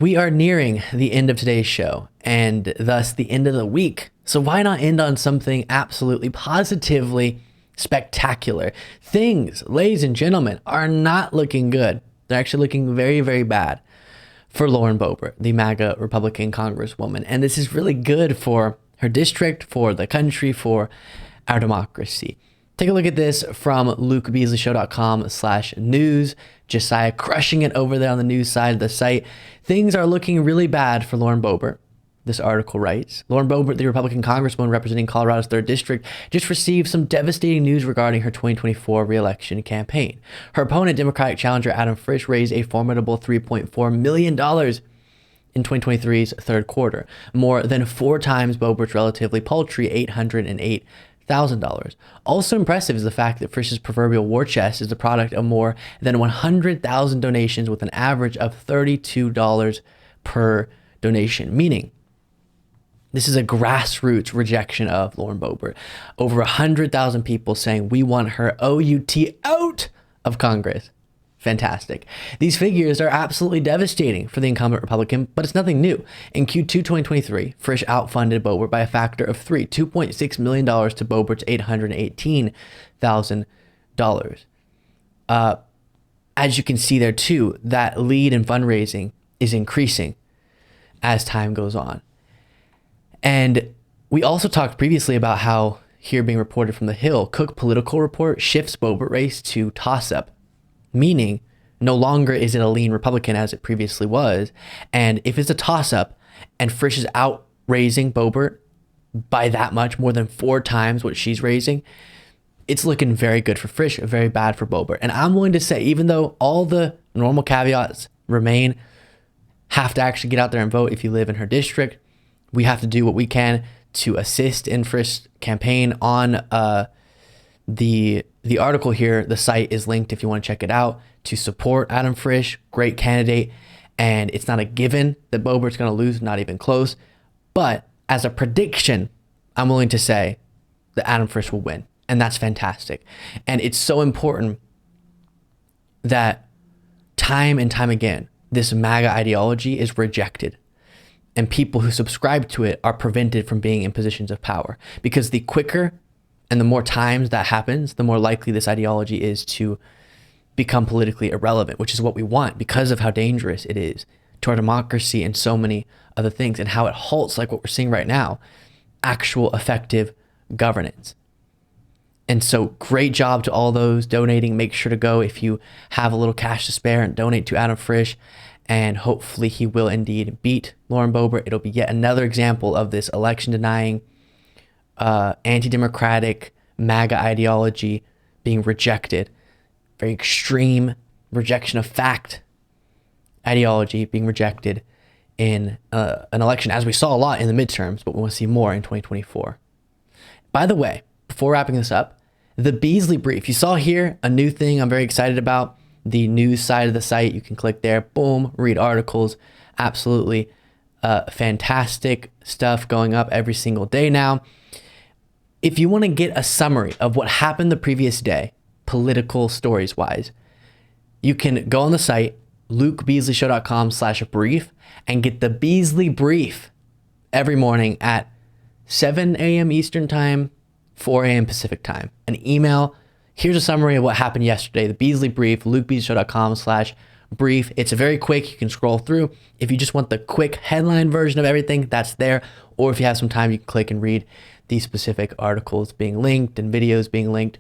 We are nearing the end of today's show and thus the end of the week. So why not end on something absolutely positively spectacular? Things, ladies and gentlemen, are not looking good. They're actually looking very, very bad for Lauren Boebert, the MAGA Republican Congresswoman. And this is really good for her district, for the country, for our democracy. Take a look at this from lukebeasleyshow.com/news. Josiah crushing it over there on the news side of the site. Things are looking really bad for Lauren Boebert. This article writes, Lauren Boebert, the Republican Congresswoman representing Colorado's 3rd District, just received some devastating news regarding her 2024 re-election campaign. Her opponent, Democratic challenger Adam Frisch, raised a formidable $3.4 million in 2023's third quarter, more than 4 times Boebert's relatively paltry $808,000. Also impressive is the fact that Frisch's proverbial war chest is the product of more than 100,000 donations with an average of $32 per donation, meaning this is a grassroots rejection of Lauren Boebert. Over 100,000 people saying we want her OUT out of Congress. Fantastic. These figures are absolutely devastating for the incumbent Republican, but it's nothing new. In Q2 2023, Frisch outfunded Boebert by a factor of 3, $2.6 million to Boebert's $818,000. As you can see there too, that lead in fundraising is increasing as time goes on. And we also talked previously about how, here being reported from the Hill, Cook Political Report shifts Boebert race to toss-up, meaning no longer is it a lean Republican as it previously was. And if it's a toss-up and Frisch is out raising Boebert by that much, more than 4 times what she's raising, it's looking very good for Frisch, very bad for Boebert. And I'm willing to say, even though all the normal caveats remain, have to actually get out there and vote if you live in her district. We have to do what we can to assist in Frisch's campaign. On the article here, the site is linked if you want to check it out, to support Adam Frisch, great candidate. And it's not a given that Boebert's going to lose, not even close. But as a prediction, I'm willing to say that Adam Frisch will win. And that's fantastic. And it's so important that time and time again, this MAGA ideology is rejected. And people who subscribe to it are prevented from being in positions of power. Because the quicker and the more times that happens, the more likely this ideology is to become politically irrelevant, which is what we want because of how dangerous it is to our democracy and so many other things, and how it halts, like what we're seeing right now, actual effective governance. And so great job to all those donating. Make sure to go if you have a little cash to spare and donate to Adam Frisch. And hopefully he will indeed beat Lauren Boebert. It'll be yet another example of this election-denying, anti-democratic MAGA ideology being rejected. Very extreme rejection of fact ideology being rejected in an election, as we saw a lot in the midterms, but we want to see more in 2024. By the way, before wrapping this up, the Beasley Brief. You saw here a new thing I'm very excited about. The news side of the site, you can click there, boom, read articles. Absolutely fantastic stuff going up every single day now. If you want to get a summary of what happened the previous day, political stories wise, you can go on the site, lukebeasleyshow.com/brief, and get the Beasley Brief every morning at 7 a.m. Eastern time, 4 a.m. Pacific time. An email. Here's a summary of what happened yesterday. The Beasley Brief, lukebeasleyshow.com/brief. It's very quick. You can scroll through. If you just want the quick headline version of everything, that's there. Or if you have some time, you can click and read these specific articles being linked and videos being linked.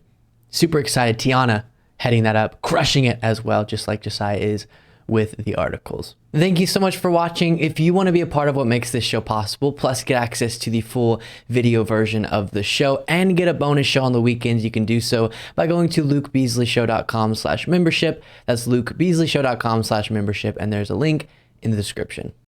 Super excited. Tiana heading that up, crushing it as well, just like Josiah is with the articles. Thank you so much for watching. If you want to be a part of what makes this show possible, plus get access to the full video version of the show and get a bonus show on the weekends, you can do so by going to lukebeasleyshow.com/membership. That's lukebeasleyshow.com/membership, and there's a link in the description.